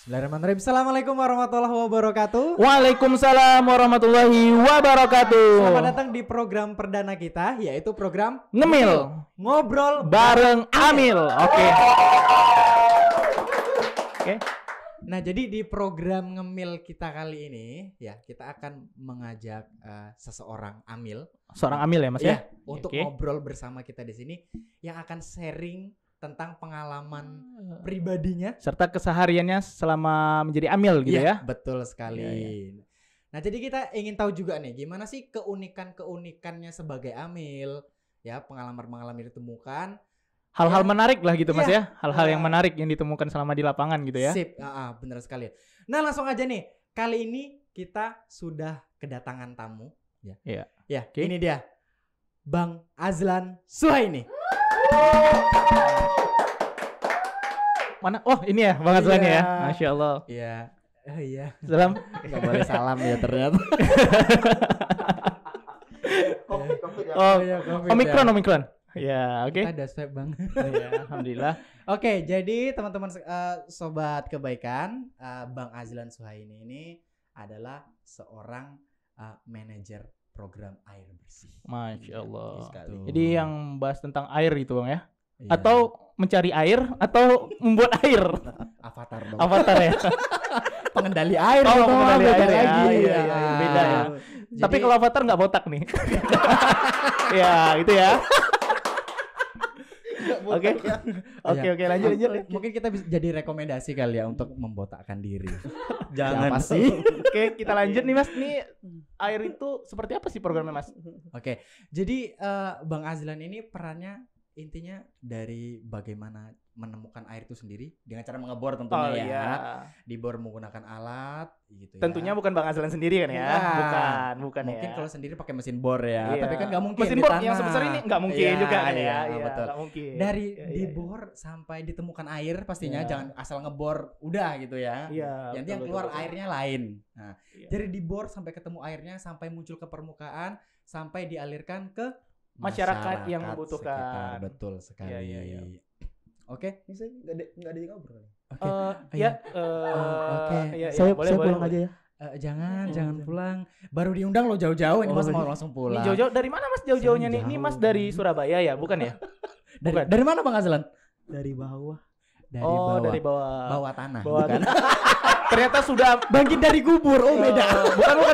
Bismillahirrahmanirrahim. Assalamualaikum warahmatullahi wabarakatuh. Waalaikumsalam warahmatullahi wabarakatuh. Selamat datang di program perdana kita, yaitu program Ngemil Ngobrol bareng Amil. Oke. Nah, jadi di program Ngemil kita kali ini, ya kita akan mengajak seseorang Amil, Seorang Amil ya Mas ya? untuk Oke. ngobrol bersama kita di sini, yang akan sharing tentang pengalaman pribadinya Serta kesehariannya selama menjadi Amil gitu ya? Betul sekali. Iya, Nah, jadi kita ingin tahu juga nih, gimana sih keunikannya sebagai Amil, ya pengalaman-pengalaman yang ditemukan. Hal-hal menarik lah gitu Mas Iya. ya? Hal-hal yang menarik yang ditemukan selama di lapangan gitu ya? Sip, bener sekali. Nah, langsung aja nih, kali ini kita sudah kedatangan tamu. Ya, Iya. ya, Oke. ini dia, Bang Azlan Suhaini. Mana? Oh ini ya Bang Azlan Iya. ya? Masya Allah. Iya, iya. Salam. Gak boleh salam ya ternyata. Oh, Iya, COVID Omikron, ya. Omikron. Ya, oke. Kita ada swab, Bang. Ya, alhamdulillah. Oke, jadi teman-teman sobat kebaikan, Bang Azlan Suhaini ini adalah seorang manajer program air bersih. Masya Allah. Sekali. Jadi yang bahas tentang air gitu Bang ya? Iya. Atau mencari air atau membuat air? Avatar dong. Avatar ya? Pengendali air. Oh, itu pengendali beda air ya. lagi. Iya, iya, beda ya. Jadi- Tapi kalau Avatar nggak botak nih. Ya, gitu ya. Oke. Oke, lanjut. Mungkin kita bisa jadi rekomendasi kali ya untuk membotakkan diri. Jangan Siapa sih? Oke, kita lanjut nih Mas. Nih air itu seperti apa sih programnya Mas? Oke, jadi Bang Azlan ini perannya intinya dari bagaimana menemukan air itu sendiri dengan cara mengebor tentunya Oh ya. iya. Dibor menggunakan alat gitu ya. Tentunya bukan Bang Azlan sendiri kan ya? Enggak. Bukan Mungkin ya. kalau sendiri pakai mesin bor ya, Iya. tapi kan nggak mungkin mesin di bor tanah. yang sebesar ini nggak mungkin Iya, juga kan ya? iya, Iya, betul. nggak mungkin. Dari Iya, iya, dibor sampai ditemukan air pastinya, Iya. jangan asal ngebor udah gitu ya. Iya. Nanti yang betul, keluar betul. airnya lain. Nah, Iya. dari dibor sampai ketemu airnya, sampai muncul ke permukaan, sampai dialirkan ke Masyarakat yang sekitar. membutuhkan. Betul sekali. Iya, iya, iya. Oke. Ini saya nggak ada yang ngobrol. Oke. Ya, oke. iya, Saya boleh, pulang boleh. aja ya. Jangan pulang. Baru diundang lo jauh-jauh, ini Oh, Mas iya. mau langsung Ini pulang. jauh-jauh dari mana Mas jauh-jauhnya nih? Ini Jauh. Mas dari Surabaya ya, bukan ya? bukan. Dari mana Bang Azlan? Dari bawah. Dari Oh, bawah. dari bawah. Bawah tanah. Bawah Bukan. Ternyata sudah Bangkit dari kubur. Oh, beda.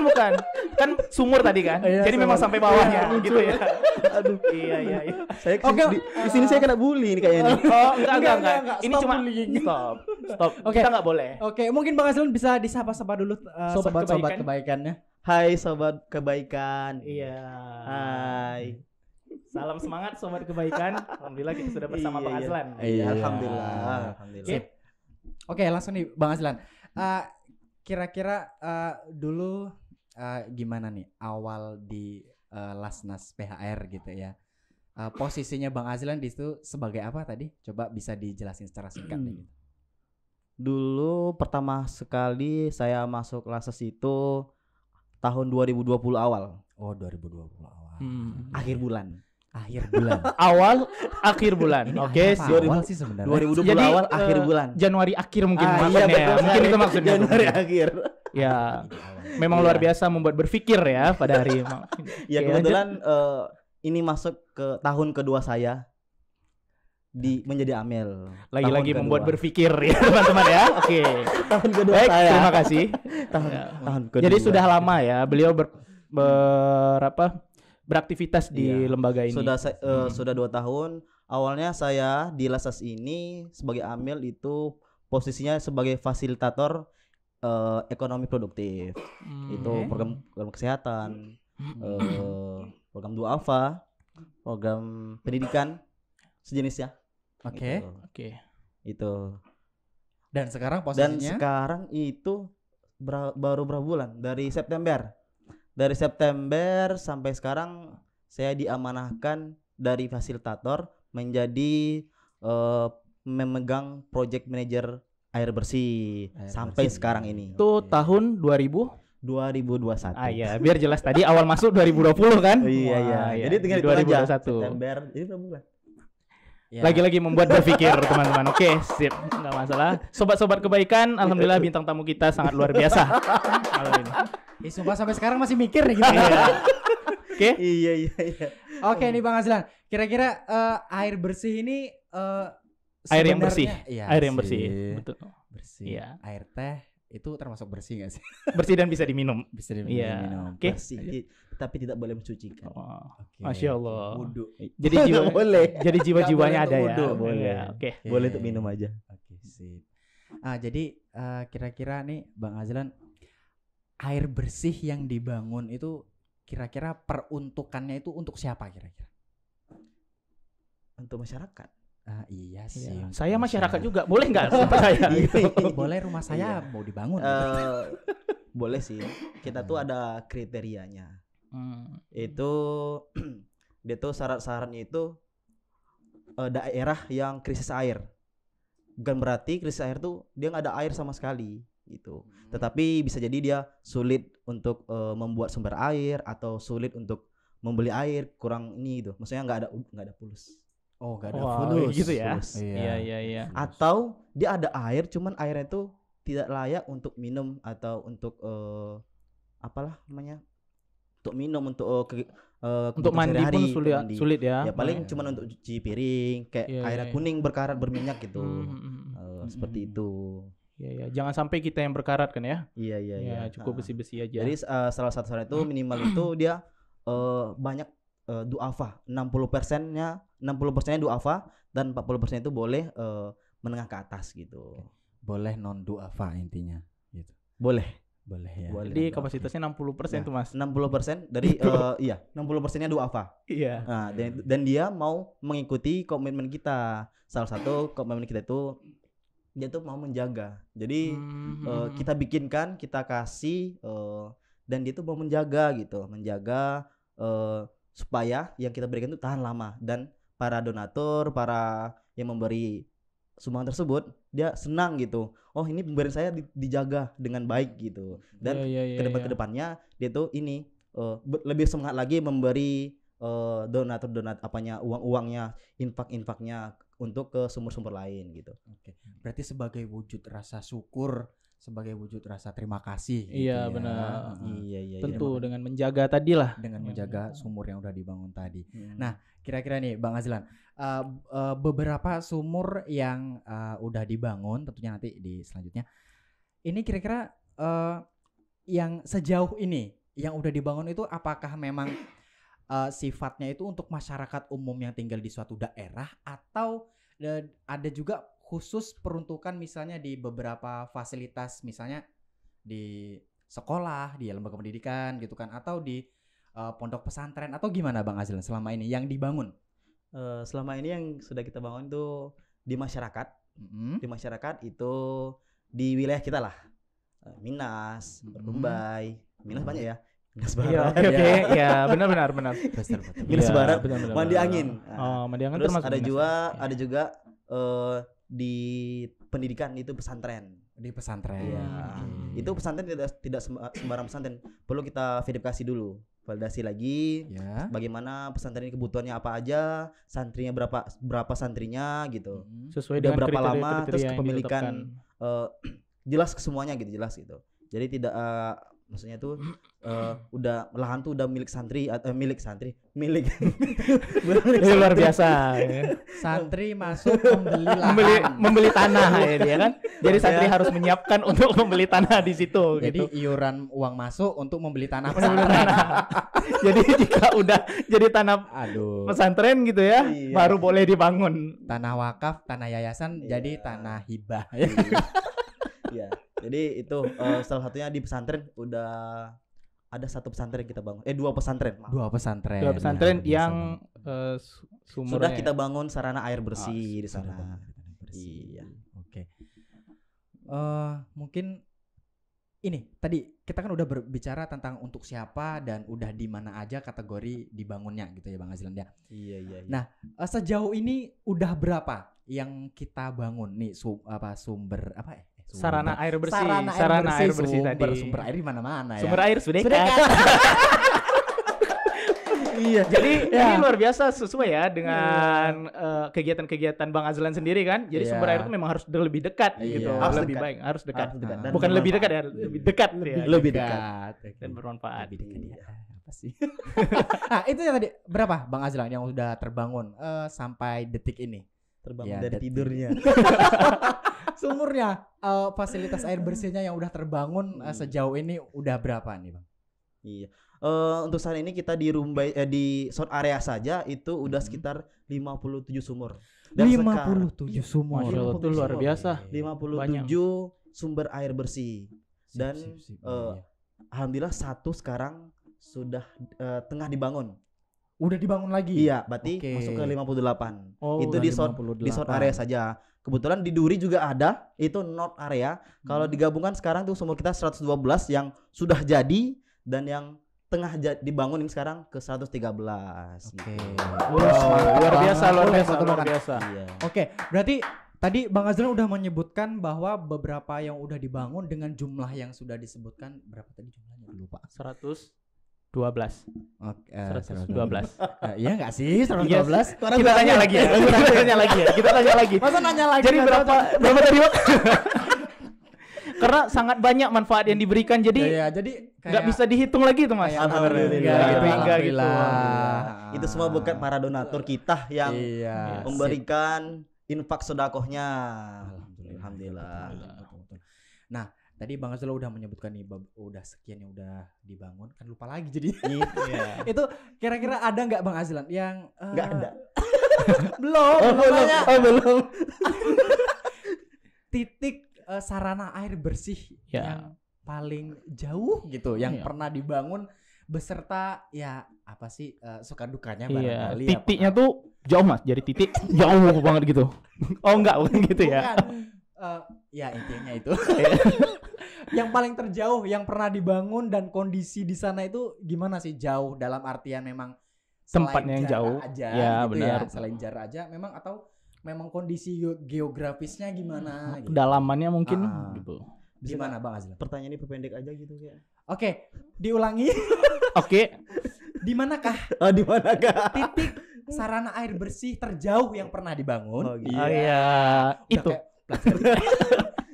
bukan. Kan sumur tadi kan. Iya, Jadi memang sumur. sampai bawahnya Iya, gitu ya. Aduh. Iya. Saya Oke. di sini saya kena bully nih kayaknya. Oh, enggak. Enggak. Ini Stop cuma bullying. stop. Oke. Kita enggak boleh. Oke, mungkin Bang Azlan bisa disapa-sapa dulu Sobat sobat-sobat kebaikan. kebaikannya. Hai sobat kebaikan. Iya. Hai. Salam semangat sobat kebaikan. Alhamdulillah kita sudah bersama Iya, Bang iya. Azlan. Iya. Alhamdulillah. Sip. Oke, langsung nih Bang Azlan. Kira-kira dulu gimana nih awal di Lasnas PHR gitu ya? Posisinya Bang Azlan di situ sebagai apa tadi? Coba bisa dijelasin secara singkat nih. Gitu. Dulu pertama sekali saya masuk Lases itu tahun 2020 awal, Oh, 2020 awal. akhir bulan. Akhir bulan. Awal akhir bulan. Ini Oke, apa siap. awal sih sebenarnya. 2020 Jadi, awal akhir bulan. Januari akhir mungkin Iya, maksudnya. betul Mungkin sekali. itu maksudnya. Januari akhir. Ya, Di awal. memang Iya. luar biasa membuat berpikir ya pada hari Ya Oke, kebetulan ini masuk ke tahun kedua saya menjadi Amel. lagi-lagi Tahun membuat kedua. berpikir ya teman-teman ya. Oke. Tahun kedua Baik, saya. terima kasih. Tahun kedua. Jadi sudah lama ya beliau beraktivitas di Iya. lembaga ini. Sudah 2 tahun. Awalnya saya di Lasas ini sebagai Amel itu posisinya sebagai fasilitator ekonomi produktif. Itu program kesehatan, program duafa, program pendidikan sejenisnya. Oke. Gitu. Oke. Itu. Dan sekarang Dan posisinya sekarang itu baru berapa bulan? Dari September. Dari September sampai sekarang saya diamanahkan dari fasilitator menjadi memegang project manager air bersih Air sampai bersih. sekarang ini. Itu tahun 2000 2021. Ah ya, biar jelas tadi awal masuk 2020 kan? Iya iya. Wah, Jadi tinggal di itu aja. 2021. September. Jadi berapa bulan? Ya. Lagi-lagi membuat berpikir teman-teman. Oke, sip, nggak masalah. Sobat-sobat kebaikan, alhamdulillah bintang tamu kita sangat luar biasa. Malam ini. Sumpah sampai sekarang masih mikir nih gitu. Iya. Oke. Iya. Oke nih Bang Azlan, kira-kira air bersih ini Air yang bersih. sebenarnya- Iya Air yang sih. bersih. Betul. Bersih. Iya. Air teh itu termasuk bersih gak sih? Bersih dan bisa diminum. Bisa Iya. diminum. Oke. Bersih, tapi tidak boleh mencucikan. Oh, Oke. Masya Allah. Wudu. Jadi jiwa Nggak boleh. Jadi jiwa-jiwanya Nggak ada boleh ya. untuk wudu. Boleh. Iya, Oke. Boleh untuk minum aja. Oke, sip. Jadi kira-kira nih Bang Azlan, air bersih yang dibangun itu kira-kira peruntukannya itu untuk siapa kira-kira? Untuk masyarakat. Iya sih. Iya. untuk Saya masyarakat juga. Boleh nggak sama saya gitu? Boleh rumah saya Iya. mau dibangun. Boleh sih. Kita tuh ada kriterianya. Hmm. Itu dia tuh syarat-syaratnya itu daerah yang krisis air. Bukan berarti krisis air tuh dia nggak ada air sama sekali gitu. Tetapi bisa jadi dia sulit untuk membuat sumber air atau sulit untuk membeli air, kurang ini gitu. Maksudnya nggak ada fulus. Oh, enggak ada Wah, fulus. gitu ya. Fulus. Iya. Atau dia ada air cuman airnya tuh tidak layak untuk minum atau untuk apalah namanya? Untuk minum untuk Untuk kebutuhan mandi pun sehari-hari, mandi. sulit ya. Ya paling cuman untuk cuci piring kayak Iya, airnya iya. kuning berkarat berminyak gitu. Seperti Mm-mm. itu. Iya. Jangan sampai kita yang berkarat kan ya. Iya. Ya, cukup bersih-bersih aja. Jadi salah satu syarat itu minimal itu dia banyak duafa. 60%-nya duafa dan 40% itu boleh menengah ke atas gitu. Boleh non duafa intinya gitu. Boleh. Boleh ya. Boleh. Jadi kapasitasnya 60% tuh Mas. 60% dari 60%-nya duafa. Iya. Nah, dan dia mau mengikuti komitmen kita. Salah satu komitmen kita itu dia tuh mau menjaga. Jadi kita bikinkan, kita kasih dan dia tuh mau menjaga gitu, menjaga supaya yang kita berikan itu tahan lama dan para donatur, para yang memberi sumbangan tersebut dia senang gitu. Oh, ini pemberian saya dijaga dengan baik gitu. Dan kedepannya dia tuh ini lebih semangat lagi memberi donatur apanya uang-uangnya, infaknya untuk ke sumber-sumber lain gitu. Oke. Berarti sebagai wujud rasa syukur, sebagai wujud rasa terima kasih gitu Iya, ya. benar. Iya. Tentu dengan menjaga tadi lah. Dengan menjaga sumur yang udah dibangun tadi. Hmm. Nah, kira-kira nih Bang Azlan, beberapa sumur yang udah dibangun tentunya nanti di selanjutnya. Ini kira-kira yang sejauh ini yang udah dibangun itu apakah memang sifatnya itu untuk masyarakat umum yang tinggal di suatu daerah atau ada juga khusus peruntukan misalnya di beberapa fasilitas misalnya di sekolah, di lembaga pendidikan gitu kan atau di pondok pesantren atau gimana Bang Azlan selama ini yang dibangun? Selama ini yang sudah kita bangun itu di masyarakat. Di masyarakat itu di wilayah kita lah. Minas, Rumbai, Minas banyak ya. Minas Iya, Barat. oke. Ya, benar. Betul. Minas Iya, Barat, benar. Mandi Angin. Oh, Mandi Angin Terus termasuk ada Minas. juga Iya. ada juga di pendidikan itu pesantren. Di pesantren. Iya. Oke. Itu pesantren tidak sembarang pesantren. Perlu kita verifikasi dulu. Validasi lagi ya. bagaimana pesantren ini kebutuhannya apa aja, santrinya berapa santrinya gitu. Sesuai Udah dengan berapa lama, kriteria-kriteria terus yang kepemilikan ditetapkan. jelas ke semuanya gitu, jelas gitu. Jadi tidak maksudnya tuh udah lahan tuh udah milik milik Ini luar biasa. Ya. Santri masuk membeli lahan. membeli tanah ya dia kan. Jadi santri harus menyiapkan untuk membeli tanah di situ Jadi gitu. iuran uang masuk untuk membeli tanah Membeli pesantren. tanah. Jadi jika udah jadi tanah Aduh. pesantren gitu ya, Iya. baru boleh dibangun. Tanah wakaf, tanah yayasan Iya. jadi tanah hibah. Iya. Jadi itu salah satunya di pesantren udah ada satu pesantren kita bangun. Dua pesantren. maaf. Dua pesantren. Dua pesantren Ya, yang sumbernya Sudah kita bangun sarana air bersih di sudah sana. bangun tanah bersih. Iya. Oke. Mungkin ini tadi kita kan udah berbicara tentang untuk siapa dan udah di mana aja kategori dibangunnya gitu ya Bang Azlan ya. Iya. Nah, sejauh ini udah berapa yang kita bangun nih sumber apa ya? sarana air bersih, Sarana air bersih tadi. Sumber air di mana-mana ya. Sumber air sudah Sudah kan? kan? Iya. Jadi Ya. ini luar biasa sesuai ya dengan kegiatan-kegiatan Bang Azlan sendiri kan. Jadi Iya. sumber air itu memang harus lebih dekat Iya. gitu. Harus Lebih dekat. baik, harus dekat. Harus dekat. Dan Bukan lebih dekat bermanfaat. ya, lebih dekat ya. Lebih dekat. Dan bermanfaat. Lebih dekat ya. Apa sih? Nah, itu yang tadi berapa Bang Azlan yang udah terbangun sampai detik ini? Terbangun Ya, dari detik. tidurnya. Sumurnya, fasilitas air bersihnya yang udah terbangun sejauh ini udah berapa nih, Bang? Iya. Untuk saat ini kita di Rumbai di zone area saja itu udah sekitar 57 sumur. Dan 57 sumur. Masya Allah, itu luar biasa. 57 sumber air bersih. Dan Sip. eh, Alhamdulillah satu sekarang sudah tengah dibangun. Udah dibangun lagi. Iya, berarti Oke. masuk ke 58. Oh, Itu udah di zone 58. area saja. Kebetulan di Duri juga ada, itu north area. Kalau digabungkan sekarang tuh sumur kita 112 yang sudah jadi dan yang tengah dibangun ini sekarang ke 113. Oke. Luar biasa, luar Boleh, biasa, betul luar banget. biasa. Iya. Oke, berarti tadi Bang Azlan udah menyebutkan bahwa beberapa yang udah dibangun dengan jumlah yang sudah disebutkan berapa tadi jumlahnya lupa. 112. Oke, 112. Iya enggak sih 112? Kita tanya lagi ya. Kita tanya lagi ya. Kita tanya lagi. Masa nanya lagi? Jadi nggak berapa tadi, Bang? Karena sangat banyak manfaat yang diberikan tahu? jadi Iya, jadi nggak bisa dihitung lagi tuh Mas. kayak Alhamdulillah. enggak gitu, Enggak gitu. alhamdulillah. Itu semua berkat para donatur kita yang Iya. memberikan infak sodakohnya. Alhamdulillah. Betul. Nah, tadi Bang Azlan udah menyebutkan nih udah sekian yang udah dibangun, kan lupa lagi jadi. Iya. Itu kira-kira ada nggak Bang Azlan yang Nggak ada. belum, makanya belum. titik sarana air bersih Ya. yang paling jauh gitu yang Iya. pernah dibangun beserta ya apa sih suka dukanya Iya, barangkali titiknya tuh jauh Mas, jadi titik jauh banget gitu. Oh enggak, bukan gitu ya. Ya intinya itu yang paling terjauh yang pernah dibangun dan kondisi di sana itu gimana sih, jauh dalam artian memang selain Tempatnya yang jarak jauh. aja Ya, gitu benar. selain jarak aja memang, atau memang kondisi geografisnya gimana gitu. Kedalamannya mungkin Ah. gitu. Gimana Bang Azlan? Pertanyaan ini perpendek aja gitu ya. Oke, diulangi. Oke, Di manakah Oh, di mana kak? titik sarana air bersih terjauh yang pernah dibangun? Oh, gitu. oh iya, Udah itu. kayak pelajaran.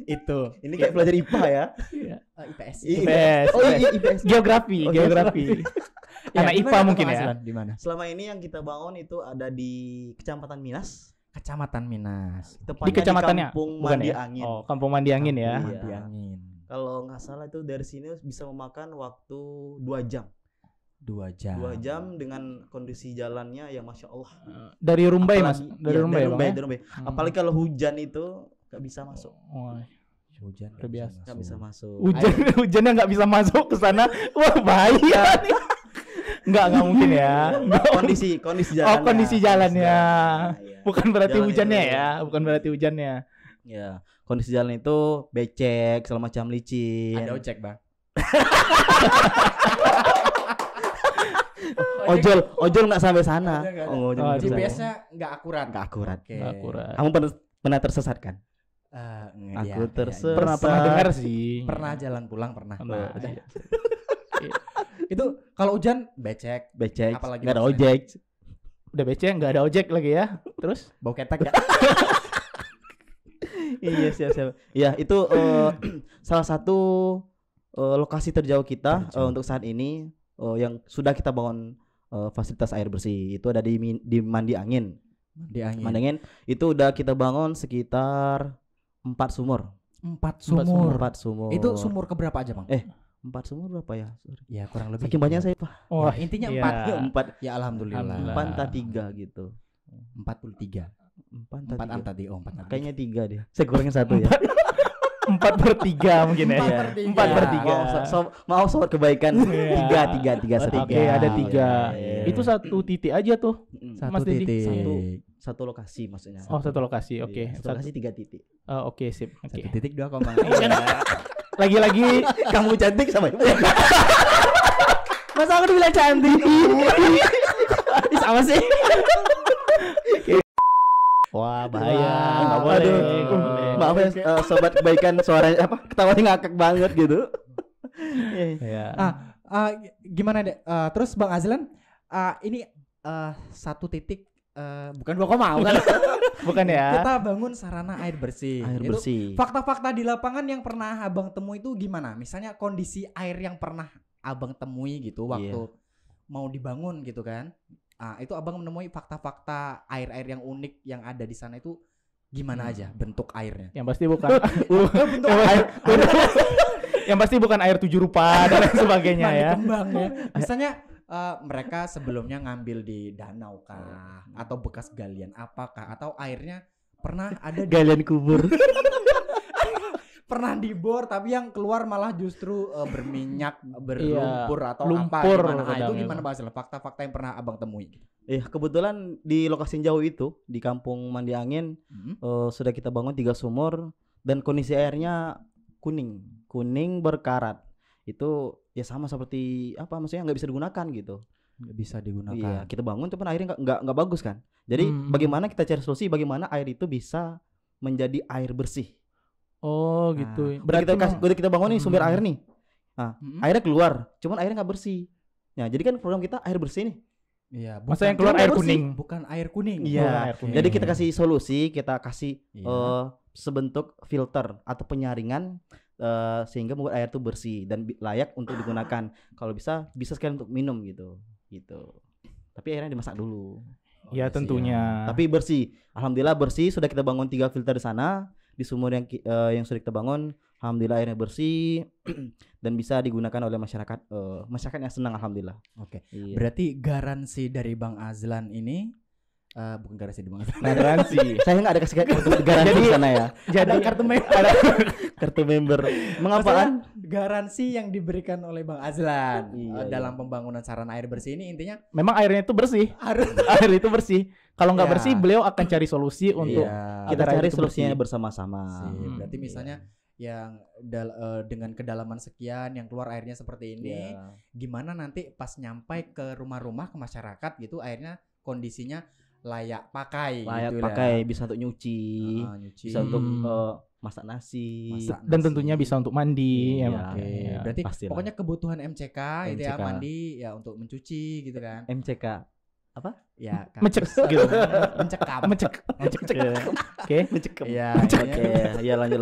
Itu Ini kayak pelajar IPA ya. Iya. IPS. IPS. Oh iya, IPS. Geografi, Oh, geografi. Anak di IPA mana, mungkin Bang ya. Azlan? Di mana? Selama ini yang kita bangun itu ada di Kecamatan Minas. Kecamatan Minas. Tepatnya Di kecamatannya? Kampung Bukan Mandi ya? Angin. Oh, Kampung Mandi Angin ya. Iya. Di angin. Kalau nggak salah itu dari sini bisa memakan waktu 2 jam. 2 jam. 2 jam dengan kondisi jalannya yang masya Allah. Dari Rumbai Mas, Apalagi- dari iya, Rumbai ya Bang. ya? dari Rumbai. Apalagi kalau hujan itu nggak bisa masuk. Oh, Hujan Luar biasa. Nggak bisa masuk. hujan hujannya nggak bisa masuk ke sana. Wah, bahaya nih. Nggak mungkin ya. Kondisi jalannya. Oh, kondisi jalannya. Iya. Bukan berarti Jalan hujannya itu. ya, bukan berarti hujannya. Ya, kondisi jalan itu becek, segala macam licin. Ada ojek, Bang. Ojol nggak sampai sana. Ojol nggak ada. Oh, ojol Oh, nggak sampai sana. GPS-nya nggak akurat. Nggak akurat. Oke. Nggak akurat. Kamu pernah tersesat kan? Aku Aku tersesat. Pernah dengar sih. Pernah jalan pulang pernah. Nah, Oh, iya. Itu kalau hujan becek, Becek. Apalagi Nggak ada maksudnya? ojek. Udah becek nggak ada ojek lagi ya. Terus bau ketek enggak? Iya, siap. Ya, itu salah satu lokasi terjauh kita untuk saat ini yang sudah kita bangun fasilitas air bersih. Itu ada di Mandi Angin. Di angin. Mandi Angin itu udah kita bangun sekitar 4 sumur. 4 sumur. 4 sumur. Itu sumur keberapa aja, Bang? 4 sumur berapa ya? Sorry. Ya kurang lebih. Saking banyak saya, Pak. oh, Ya, intinya iya. 4. Ya, 4. Ya alhamdulillah. Alhamdulillah. 4 entah 3 gitu. 43. 4 4 tadi. Oh, 4 tadi. Kayaknya 3 deh. Saya kurangin 1 ya. 4/3 mungkin ya. 4/3. 4/3. Mau sobat kebaikan. Iya. 3 setiga. Oke, ada 3. Iya. Itu satu titik aja tuh. Mm. Mas Dedi. Satu lokasi maksudnya. Oh, satu lokasi. Oke. Iya, satu lokasi 3 titik. Oke, sip. Oke. 1.2, Lagi-lagi Kamu cantik sama ibu. masa aku dibilang cantik. Sama sih. Wah, bahaya. Wah, Nggak boleh. aduh. nggak boleh. Maaf ya sobat kebaikan suaranya apa? Ketawanya ngakak banget gitu. Ya. Gimana deh? Terus Bang Azlan, ini satu titik bukan 2 koma bukan. Bukan ya? Kita bangun sarana air bersih. Air Itu bersih. fakta-fakta di lapangan yang pernah Abang temui itu gimana? Misalnya kondisi air yang pernah Abang temui gitu waktu mau dibangun gitu kan. Itu Abang menemui fakta-fakta air-air yang unik yang ada di sana itu gimana aja bentuk airnya? Yang pasti bukan Bentuk yang, air yang pasti bukan air 7 rupa dan lain sebagainya mandi ya. kembang ya. Misalnya mereka sebelumnya ngambil di danau kah atau bekas galian apakah atau airnya pernah ada di Galian kubur. pernah dibor tapi yang keluar malah justru berminyak, berlumpur atau lumpur apa gimana? Itu kadang gimana itu. Bang Azlan? Fakta-fakta yang pernah Abang temui. Kebetulan di lokasi yang jauh itu di Kampung Mandi Angin sudah kita bangun 3 sumur dan kondisi airnya kuning berkarat. Itu ya sama seperti apa maksudnya nggak bisa digunakan gitu. Nggak bisa digunakan. Iya, kita bangun tapi airnya nggak bagus kan. Jadi bagaimana kita cari solusi bagaimana air itu bisa menjadi air bersih. Oh gitu. Berarti kita bangun nih sumber air nih. Nah, airnya keluar, cuman airnya nggak bersih. Nah, jadi kan program kita air bersih nih. Iya, masa yang keluar air kuning. Bukan air kuning. Iya. Air kuning. Jadi kita kasih solusi, kita kasih Iya. sebentuk filter atau penyaringan sehingga membuat air itu bersih dan layak untuk digunakan. Kalau bisa sekalian untuk minum gitu. Tapi airnya dimasak dulu. Ya tentunya. Tapi bersih. Alhamdulillah bersih. Sudah kita bangun 3 filter di sana di sumur yang sudah kita bangun. Alhamdulillah airnya bersih dan bisa digunakan oleh masyarakat yang senang alhamdulillah. Oke. Iya. Berarti garansi dari Bang Azlan ini bukan garansi di Bang Azlan. Garansi. Saya nggak ada kasih kartu garansi di sana ya. Jadi kartu member. Kartu member. Mengapaan? Garansi yang diberikan oleh Bang Azlan Iya, dalam pembangunan sarana air bersih ini intinya Memang airnya itu bersih. harus Air itu bersih. Kalau nggak Ya. bersih, beliau akan cari solusi untuk Iya. Kita agar air cari itu solusinya bersih. bersama-sama. Berarti misalnya yang dengan kedalaman sekian yang keluar airnya seperti ini, Iya. gimana nanti pas nyampai ke rumah-rumah ke masyarakat gitu airnya kondisinya layak pakai Layak gitu pakai, ya. bisa untuk nyuci, Nyuci. bisa untuk masak nasi. Masak dan nasi. tentunya bisa untuk mandi. Iya. Ya, Oke, ya. berarti pastilah. pokoknya kebutuhan MCK itu ya MCK. mandi ya untuk mencuci gitu kan. MCK. Ya kan. Mecek gitu. Mencekam. Mecek. Oke. Mencekam. Iya, Oke, ya lanjut.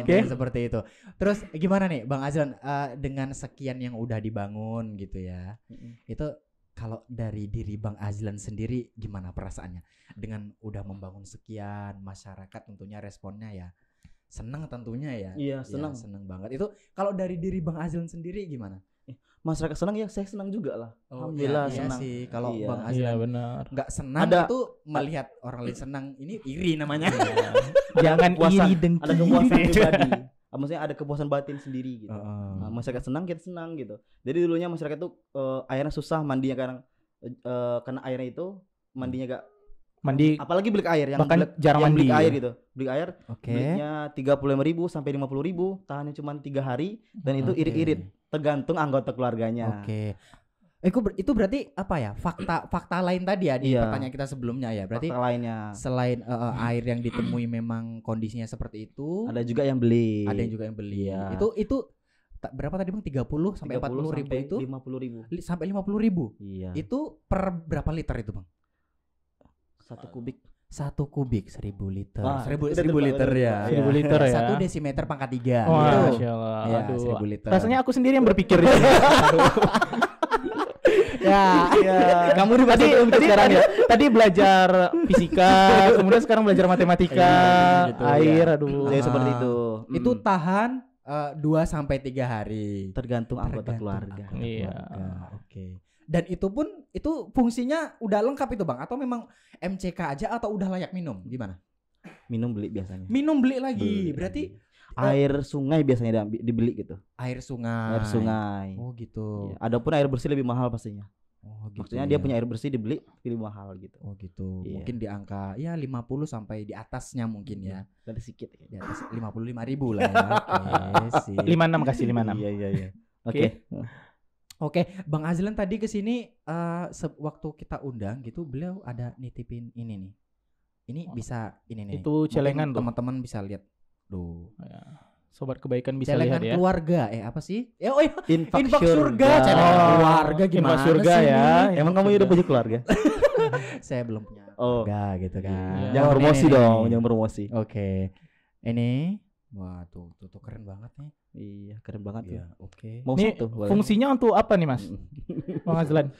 Oke, seperti itu. Terus gimana nih Bang Azlan dengan sekian yang udah dibangun gitu ya. Itu kalau dari diri Bang Azlan sendiri gimana perasaannya dengan udah membangun sekian, masyarakat tentunya responnya ya senang tentunya ya. Iya, Ya, senang. senang banget. Itu kalau dari diri Bang Azlan sendiri gimana? Masyarakat senang ya, saya senang juga lah. Alhamdulillah iya senang. sih. Kalau Iya. Bang Iya Azlan benar. nggak senang Ada- itu melihat orang lain senang ini iri namanya. Jangan kepuasan, iri dengki. Ada kepuasan pribadi. Maksudnya ada kepuasan batin sendiri gitu. Heeh. Nah, masyarakat senang, kita senang gitu. Jadi dulunya masyarakat tuh airnya susah mandinya karena airnya itu mandinya gak, Mandi apalagi bilik air bahkan jarang yang mandi. bilik air Ya. gitu. Bilik air Oke. biliknya 35.000 sampai 50.000, tahannya cuma 3 hari dan itu Oke. irit-irit tergantung anggota keluarganya. Oke. Itu berarti apa ya? Fakta lain tadi ya di Iya. pertanyaan kita sebelumnya ya. Berarti Fakta lainnya selain air yang ditemui memang kondisinya seperti itu, ada juga yang beli. ada yang juga yang beli. Iya. Itu berapa tadi Bang? 30 sampai 40 ribu itu? 50.000. Sampai 50 ribu. Iya. Itu per berapa liter itu Bang? 1 kubik. 1 kubik 1000 liter. Wah, 1000 udah tepat, liter udah ya. tepat. 1000 liter ya. 1 desimeter pangkat 3. Wah, gitu. Masya Allah. Ya, Aduh. 1000 liter. Rasanya aku sendiri yang berpikir di sini. Ya. Kamu di tadi sekarang ya. Tadi belajar fisika, kemudian sekarang belajar matematika, Gitu, air, ya. aduh. Jadi seperti itu. Itu tahan 2 sampai 3 hari. tergantung anggota Tergantung keluarga. anggota Iya. keluarga. Oke. Dan itu pun itu fungsinya udah lengkap itu Bang atau memang MCK aja atau udah layak minum? Gimana? Minum beli biasanya. Minum beli lagi. Beli. Berarti Air sungai biasanya dibeli gitu. air sungai. Air sungai. Oh gitu. Iya. Adapun air bersih lebih mahal pastinya. Oh gitu. Maksudnya ya. dia punya air bersih dibeli lebih mahal gitu. Oh gitu. Iya. Mungkin di angka ya 50 sampai di atasnya mungkin ya. Dari sedikit Di atas 55.000 lah ya. Oke, sip. 56 kasih 56. Iya. Oke. Oke, Bang Azlan tadi ke sini waktu kita undang gitu beliau ada nitipin ini nih. Ini bisa ini nih. Itu Mungkin celengan tuh. teman-teman bisa lihat. Tuh. Ya. Sobat kebaikan bisa celengan lihat ya. keluarga. Apa sih? Oh iya, Infak infak surga. surga. Celengan Oh, keluarga infak gimana surga sih ya. ini? Emang kamu udah punya keluarga? Saya belum punya Oh. keluarga gitu kan. Iya. Jangan Oh, promosi nih. dong, jangan promosi. Oke. Ini wah tuh keren banget nih. Iya, keren banget tuh. Iya, oke. Mau Ini satu boleh? fungsinya untuk apa nih Mas? Bang Azlan.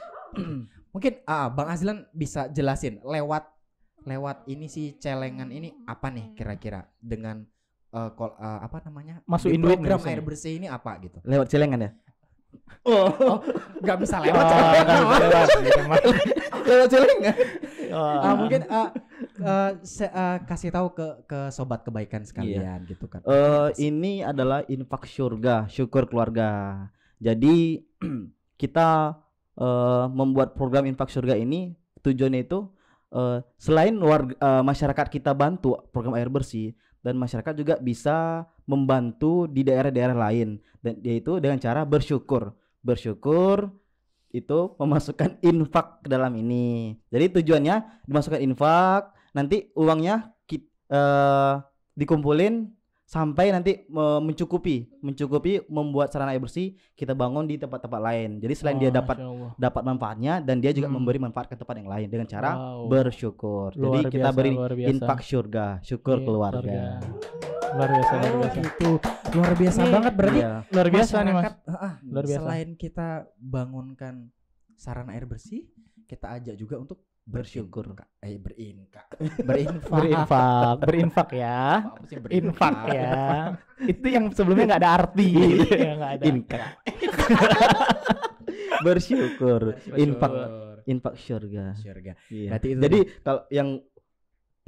Mungkin Bang Azlan bisa jelasin lewat ini si celengan ini apa nih kira-kira dengan apa namanya? Masukin di duit program misalnya. air bersih ini apa gitu? Lewat celengan ya? Oh, nggak bisa lewat. Oh, celengan. nggak bisa lewat, gitu, Mas. Lewat celengan. Mungkin kasih tahu ke sobat kebaikan sekalian gitu kan. Ini adalah infak surga, syukur keluarga. Jadi kita membuat program infak surga ini tujuannya itu selain masyarakat kita bantu program air bersih, dan masyarakat juga bisa membantu di daerah-daerah lain, dan yaitu dengan cara bersyukur itu memasukkan infak ke dalam ini. Jadi tujuannya dimasukkan infak, nanti uangnya dikumpulin sampai nanti mencukupi membuat sarana air bersih kita bangun di tempat-tempat lain. Jadi selain dia Masya Allah. dapat manfaatnya, dan dia juga memberi manfaat ke tempat yang lain dengan cara Wow. bersyukur. Luar Jadi kita biasa, beri luar biasa. infak surga, syukur Iya, keluarga. Luar biasa, luar Oh, biasa. gitu. Luar biasa Ini- banget berarti. Iya. Luar biasa nih Mas. Masyarakat, Luar biasa. Selain kita bangunkan sarana air bersih, kita ajak juga untuk Bersyukur. Berinfak ya. Apa sih Infak ya. Itu yang sebelumnya nggak ada arti. Nggak ada. Infak. Bersyukur. Infak surga. Surga. Iya. Berarti itu Jadi kalau yang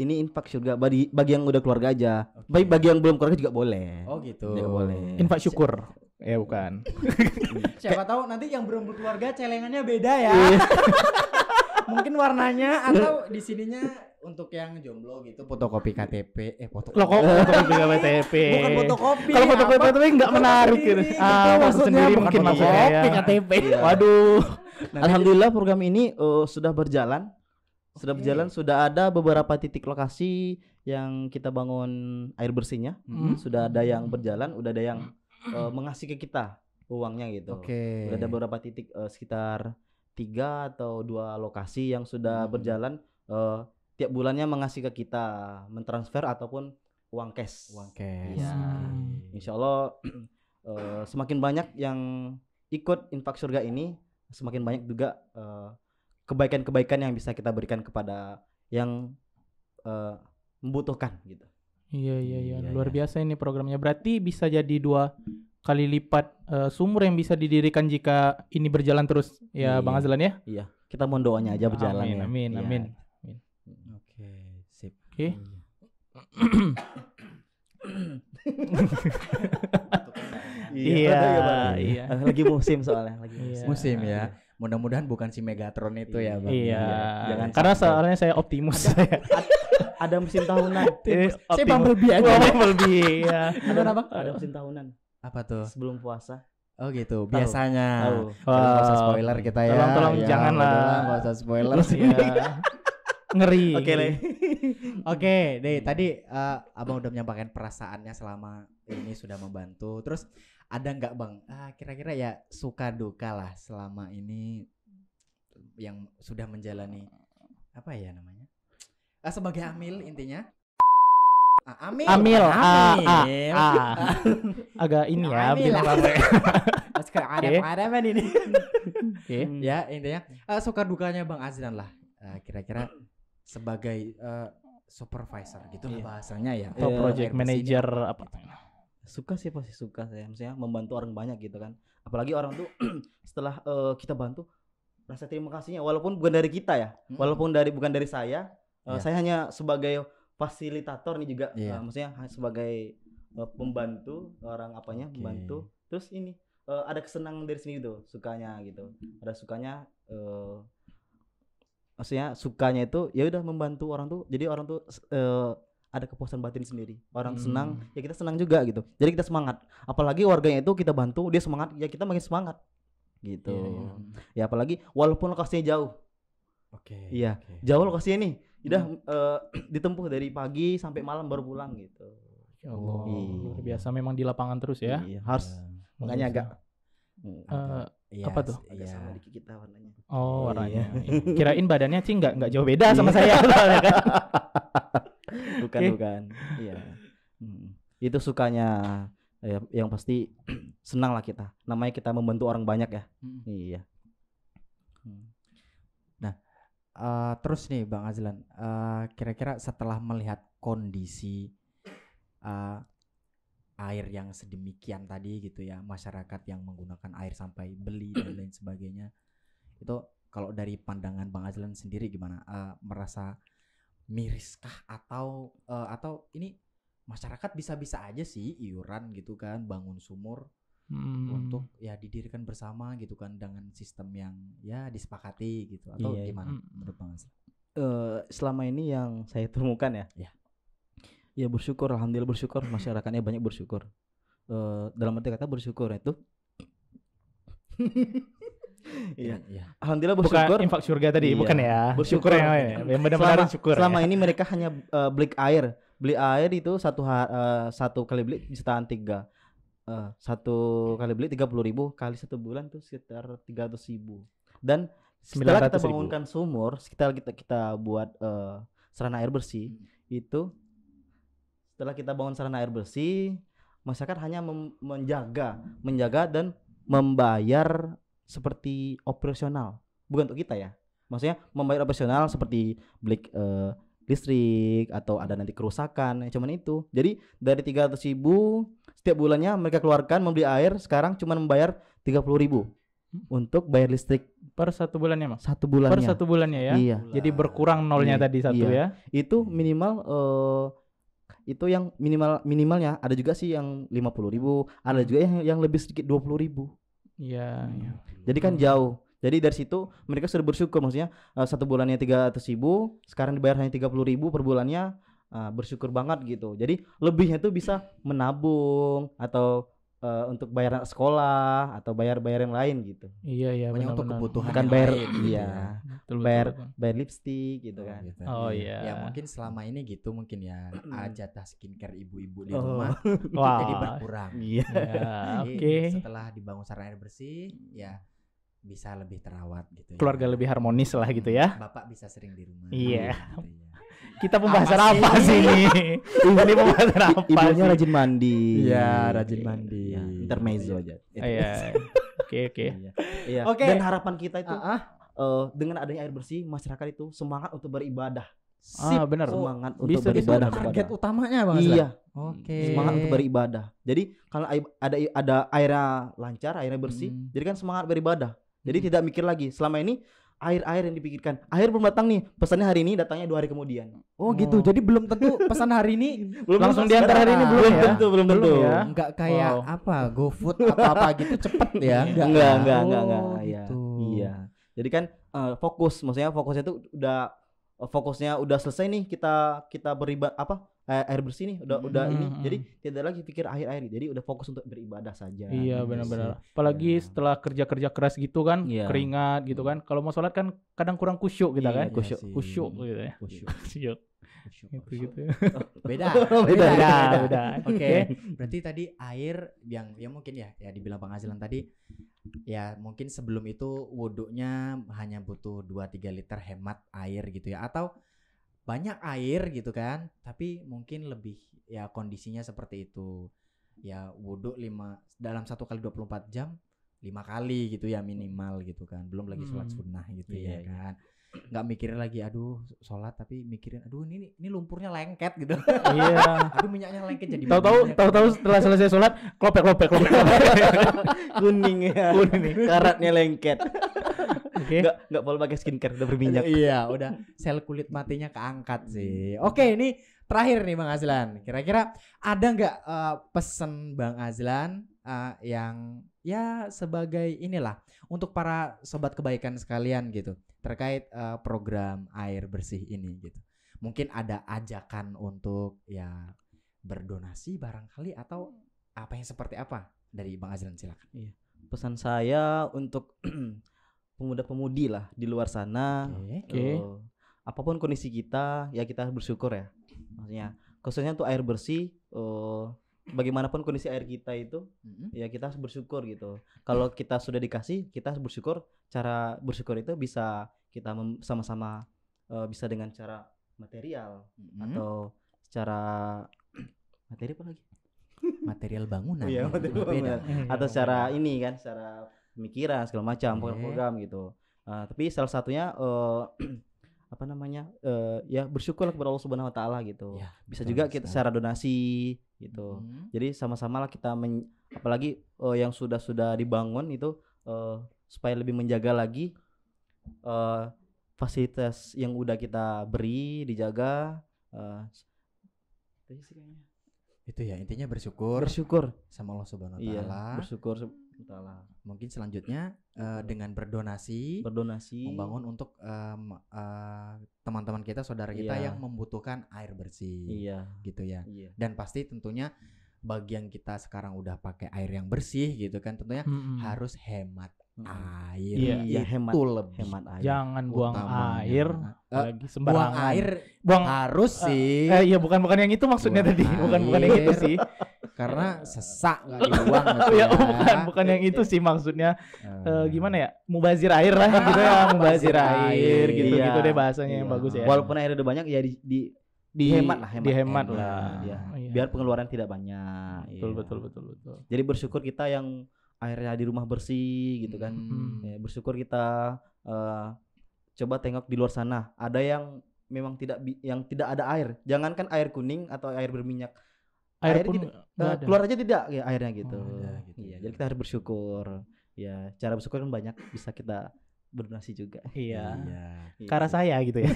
ini infak surga bagi yang udah keluarga aja. Oke. Bagi yang belum keluarga juga boleh. Oh gitu. Juga boleh. Infak syukur. Ya bukan. Siapa tahu nanti yang belum berkeluarga celengannya beda ya. Iya. Mungkin warnanya atau di sininya untuk yang jomblo gitu fotokopi KTP, fotokopi. Lo kok fotokopi KTP? Bukan fotokopi. Kalau fotokopi apa? KTP nggak Foto menarik sendiri. gitu. Itu Foto maksudnya sendiri bukan mungkin maksudnya fotokopi ya. KTP. Iya. Waduh. Alhamdulillah program ini sudah berjalan. Sudah ada beberapa titik lokasi yang kita bangun air bersihnya. Sudah ada yang berjalan, udah ada yang mengasih ke kita uangnya gitu. Oke. Udah ada beberapa titik sekitar 3 atau 2 lokasi yang sudah berjalan, tiap bulannya mengasih ke kita, mentransfer ataupun uang cash. Uang cash. Iya. Oke. Insya Allah semakin banyak yang ikut infak surga ini, semakin banyak juga kebaikan-kebaikan yang bisa kita berikan kepada yang membutuhkan gitu. Iya. Luar biasa ini programnya. Berarti bisa jadi 2 kali lipat sumur yang bisa didirikan jika ini berjalan terus ya Iya. Bang Azlan ya. Iya, kita mohon doanya aja berjalan ya. Amin. Iya. Amin. Oke, sip. Oke. Iya. Iya. Lagi musim soalnya, lagi Iya. Musim ya. Mudah-mudahan bukan si Megatron itu ya, Bang. Iya. Jangan Karena sampai. soalnya saya optimus saya. Ada musim tahunan. Saya Bumblebee aja. Oh, Bumblebee ya. Gimana, Bang? Ada musim tahunan Apa tuh? sebelum puasa. Oh gitu, biasanya. Tahu. Nggak usah spoiler kita ya. Tolong Ya, jangan lah. udahlah, nggak usah spoiler sih. Iya. Ngeri. Oke, Le. Oke, deh tadi Abang udah menyampaikan perasaannya selama ini sudah membantu. Terus ada nggak Bang? Kira-kira ya suka duka lah selama ini yang sudah menjalani apa ya namanya? Sebagai amil intinya. Amil. Amil. Amil. Agak ini ya. Amil. bilang apa ya. Ada apa ini? Oke. Ya intinya suka dukanya Bang Azlan lah. Kira-kira sebagai supervisor gitu lah bahasanya ya. Atau Iya. project manager apa? Suka sih, pasti suka saya, maksudnya membantu orang banyak gitu kan. Apalagi orang tuh setelah kita bantu, rasa terima kasihnya walaupun bukan dari kita ya, walaupun bukan dari saya. Iya. Saya hanya sebagai fasilitator nih juga. Iya. Maksudnya sebagai pembantu orang apanya, Oke. membantu. Terus ini ada kesenangan dari sini gitu, sukanya gitu. Ada sukanya maksudnya sukanya itu ya udah membantu orang tuh. Jadi orang tuh ada kepuasan batin sendiri. Orang senang, ya kita senang juga gitu. Jadi kita semangat. Apalagi warganya itu kita bantu, dia semangat, ya kita makin semangat. Gitu. Iya. Ya apalagi walaupun lokasinya jauh. Oke. Iya, oke. jauh lokasinya nih. Udah ditempuh dari pagi sampai malam baru pulang gitu. Ya Allah, Iya. luar biasa memang di lapangan terus ya. Iya, harus makanya agak Iya, Apa tuh? agak iya. sama dikit kita warnanya. Oh, warnanya. Iya. Kirain badannya Cing nggak jauh beda sama saya soalnya kan. Bukan, Oke. bukan. Iya. Itu sukanya yang pasti senang lah kita. Namanya kita membantu orang banyak ya. Iya. Terus nih Bang Azlan, kira-kira setelah melihat kondisi air yang sedemikian tadi gitu ya, masyarakat yang menggunakan air sampai beli dan lain sebagainya, itu kalau dari pandangan Bang Azlan sendiri gimana? Merasa miriskah atau ini masyarakat bisa-bisa aja sih iuran gitu kan, bangun sumur untuk ya didirikan bersama gitu kan dengan sistem yang ya disepakati gitu, atau Iya. gimana menurut Bang Azlan? Selama ini yang saya temukan ya. Ya. Ya bersyukur, alhamdulillah bersyukur, masyarakatnya banyak bersyukur. Dalam arti kata bersyukur itu iya. Alhamdulillah bersyukur. Bukan infak surga tadi, Iya. bukan ya. Bersyukur. Yang benar-benar syukur. Selama ya. ini mereka hanya beli air itu satu kali beli jutaan 3. Satu kali beli 30.000 kali 1 bulan tuh sekitar 300.000. Dan setelah kita 900.000. bangunkan sumur, setelah kita buat sarana air bersih itu, setelah kita bangun sarana air bersih, masyarakat hanya menjaga dan membayar seperti operasional, bukan untuk kita ya. Maksudnya membayar operasional seperti beli listrik atau ada nanti kerusakan, cuman itu. Jadi dari 300.000 setiap bulannya mereka keluarkan membeli air, sekarang cuma membayar 30.000 untuk bayar listrik Per 1 bulannya Mas. 1 bulannya. Per 1 bulannya ya. Iya. Jadi berkurang nolnya Iya. tadi 1 Iya. ya. Itu minimal itu yang minimalnya, ada juga sih yang 50.000, ada juga yang lebih sedikit 20.000. Iya, iya. Jadi kan jauh. Jadi dari situ mereka sudah bersyukur, maksudnya 1 bulannya 300.000, sekarang dibayar hanya 30.000 per bulannya, bersyukur banget gitu. Jadi lebihnya tuh bisa menabung atau untuk bayar anak sekolah atau bayar yang lain gitu. Iya, iya, Pokoknya untuk benar-benar. kebutuhan Bukan yang bayar, lain gitu iya. ya. Betul, bayar betul. bayar lipstik gitu kan. Gitu. Oh iya. Ya mungkin selama ini gitu mungkin ya jatah skincare ibu-ibu di Oh. rumah Wah. jadi berkurang. Iya. Ya, Jadi oke. setelah dibangun sarana air bersih ya bisa lebih terawat gitu ya. Keluarga lebih harmonis lah gitu ya. Bapak bisa sering di rumah. Iya. Gitu ya. Kita pembahasan Apa apa sih? sih ini? Ini pembahasan apa Ibunya sih? rajin mandi. Iya, rajin mandi. Iya, intermezzo aja. Iya. Oke, oke. Iya. Iya. Oke. Dan harapan kita itu Ah, dengan adanya air bersih, masyarakat itu semangat untuk beribadah. Ah, benar. Semangat untuk bisa beribadah disebut target kepada. utamanya Bang Azlan. Iya, Oke. semangat untuk beribadah. Jadi kalau ada airnya lancar, airnya bersih, Hmm. jadi kan semangat beribadah. Jadi tidak mikir lagi. Selama ini air yang dipikirkan. Air belum datang nih, pesannya hari ini, datangnya 2 hari kemudian. Oh gitu. Jadi belum tentu pesan hari ini Belum Langsung tentu diantar hari ini sekarang. belum ya? tentu, belum tentu. Belum ya? enggak kayak Wow. apa GoFood apa gitu cepet ya. Enggak, ya? enggak, Oh, iya. gitu. Iya. Jadi kan fokus, maksudnya fokusnya itu udah fokusnya udah selesai nih, kita air bersih nih udah ini. Jadi tidak lagi pikir air, jadi udah fokus untuk beribadah saja. Iya, Gitu benar-benar. sih. Apalagi Iya. setelah kerja-kerja keras gitu kan, Iya. keringat gitu kan. Kalau mau sholat kan kadang kurang kusyuk kita Iya, kan. kusyuk. Kusyuk gitu ya. Kusyuk. Kusyuk. Gitu. Beda. Beda. Beda. Oke. Berarti tadi air yang ya mungkin ya dibilang Bang Azlan tadi ya mungkin sebelum itu wudhunya hanya butuh 2-3 liter hemat air gitu ya, atau banyak air gitu kan tapi mungkin lebih ya kondisinya seperti itu ya, wudhu dalam 1 kali 24 jam 5 kali gitu ya minimal gitu kan, belum lagi sholat sunnah gitu Iya, ya kan, nggak mikirin lagi aduh sholat tapi mikirin aduh ini lumpurnya lengket gitu. Iya. Aduh minyaknya lengket jadi Tahu-tahu setelah selesai sholat klopek. Kuning ya. Kuning. Karatnya lengket. Oke. Enggak perlu pakai skincare, udah berminyak. Iya udah sel kulit matinya keangkat sih. Oke ini terakhir nih Bang Azlan, kira-kira ada nggak pesan Bang Azlan yang ya sebagai inilah untuk para sobat kebaikan sekalian gitu terkait program air bersih ini gitu, mungkin ada ajakan untuk ya berdonasi barangkali atau apa yang seperti apa dari Bang Azlan, silakan. Pesan saya untuk pemuda-pemudi lah di luar sana, Oke. apapun kondisi kita ya kita harus bersyukur ya. Maksudnya khususnya untuk air bersih, bagaimanapun kondisi air kita itu, Mm-mm. ya kita harus bersyukur gitu. Kalau kita sudah dikasih, kita harus bersyukur. Cara bersyukur itu bisa kita sama-sama, bisa dengan cara material Mm-mm. atau secara materi apa lagi? material bangunan. Iya, ya, material beda. bangunan. Atau secara ini kan, secara pemikiran segala macam, Oke. program-program gitu. Tapi salah satunya apa namanya, ya bersyukurlah kepada Allah Subhanahu Wa Taala gitu. Ya, Bisa betul juga kita sekali. secara donasi gitu. Mm. Jadi sama-sama lah kita apalagi yang sudah dibangun itu, supaya lebih menjaga lagi fasilitas yang udah kita beri, dijaga. Itu sih kayaknya. Itu ya intinya bersyukur Bersyukur. sama Allah Subhanahu wa Iya, taala. bersyukur taala. Mungkin selanjutnya dengan berdonasi Berdonasi. membangun untuk teman-teman kita, saudara kita Iya. yang membutuhkan air bersih. Iya. Gitu ya. Iya. Dan pasti tentunya bagi yang kita sekarang udah pakai air yang bersih gitu kan, tentunya Mm-mm. harus hemat air. Iya, iya, Itu hemat lebih Hemat air. Jangan buang utamanya. air Eh, lagi buang sembarangan. air Buang harus sih. iya bukan yang itu maksudnya Buang tadi. Bukan yang itu air. sih. Karena sesak nggak dibuang Oh gitu ya, ya. bukan yang itu sih maksudnya. Eh, Gimana ya? Mubazir air lah gitu ya, mubazir air gitu-gitu Iya. deh bahasanya yang Iya. bagus ya. Walaupun air udah banyak ya dihemat lah, dihemat Hemat. lah. Iya. Iya. Biar pengeluaran tidak banyak. betul Iya. betul. Jadi bersyukur kita yang airnya di rumah bersih gitu kan. Hmm. Ya, bersyukur kita, coba tengok di luar sana, ada yang memang yang tidak ada air. Jangankan air kuning atau air berminyak, Air air pun tidak- nggak ada. keluar aja tidak ya airnya gitu. Oh, ada gitu Iya, ya. jadi kita harus bersyukur. Ya, cara bersyukur kan banyak, bisa kita berdonasi juga. Iya. Iya. Iya. Ke arah saya gitu ya.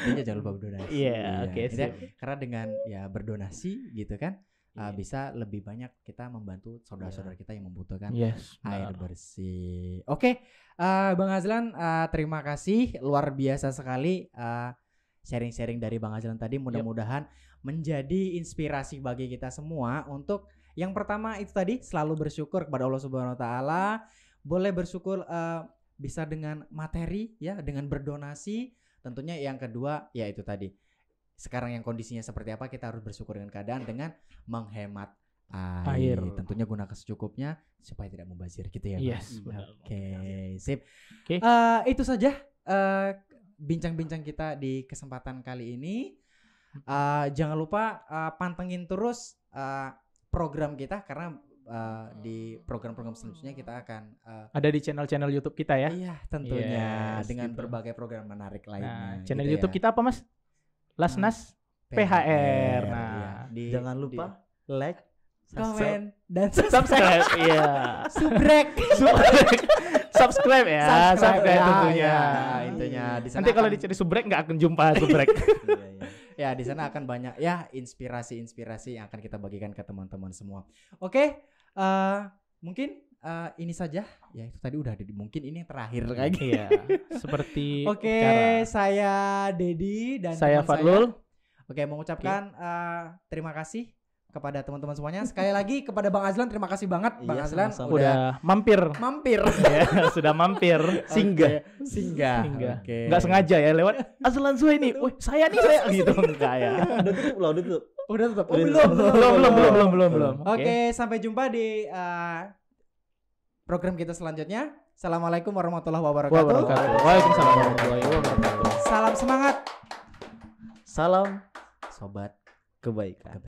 Intinya jangan lupa berdonasi. Iya, oke, Intinya, sip. karena dengan ya berdonasi gitu kan, Iya. bisa lebih banyak kita membantu saudara-saudara kita yang membutuhkan Yes. air benar. bersih. Oke, Bang Azlan, terima kasih, luar biasa sekali sharing-sharing dari Bang Azlan tadi. Mudah-mudahan menjadi inspirasi bagi kita semua untuk yang pertama itu tadi selalu bersyukur kepada Allah Subhanahu Wa Taala. Boleh bersyukur bisa dengan materi ya, dengan berdonasi. Tentunya yang kedua ya itu tadi. Sekarang yang kondisinya seperti apa, kita harus bersyukur dengan keadaan dengan menghemat air. Air. Tentunya gunakan secukupnya supaya tidak mubazir gitu ya, Bang. Yes, benar. Oke, sip. Oke. Itu saja bincang-bincang kita di kesempatan kali ini. Jangan lupa pantengin terus program kita karena di program-program selanjutnya kita akan Ada di channel-channel YouTube kita ya. iya tentunya Yes, dengan gitu. berbagai program menarik lainnya. Nah, channel gitu YouTube ya. kita apa, Mas? Lasnas PHR. Nah, iya. Jangan lupa like, komen dan subscribe. Iya. subrek. Subscribe ya, subscribe tentunya. Ya, intinya di sana Nanti kalau akan- dicari subrek nggak akan jumpa subrek. Iya, iya. ya di sana akan banyak ya inspirasi-inspirasi yang akan kita bagikan ke teman-teman semua. Oke, mungkin ini saja. Ya itu tadi udah mungkin ini yang terakhir lagi. Iya. Seperti Oke, cara. saya Dedi dan Saya teman Fadlul. Oke, mengucapkan terima kasih kepada teman-teman semuanya. Sekali lagi kepada Bang Azlan, terima kasih banget Bang Iya, Azlan sama-sama. udah Udah mampir. mampir. Ya, sudah mampir. Singgah. Oke, singgah. Singgah. Oke. Nggak sengaja ya lewat Azlan Zuhaini. Wih, saya nih saya gitu enggak ya. Udah tutup loh, udah tutup. Udah tutup. Udah belum. tutup. Belum. Oke, sampai jumpa di program kita selanjutnya. Assalamualaikum warahmatullahi wabarakatuh. Wabarakatuh. Waalaikumsalam warahmatullahi wabarakatuh. Salam semangat. Salam Sobat kebaikan.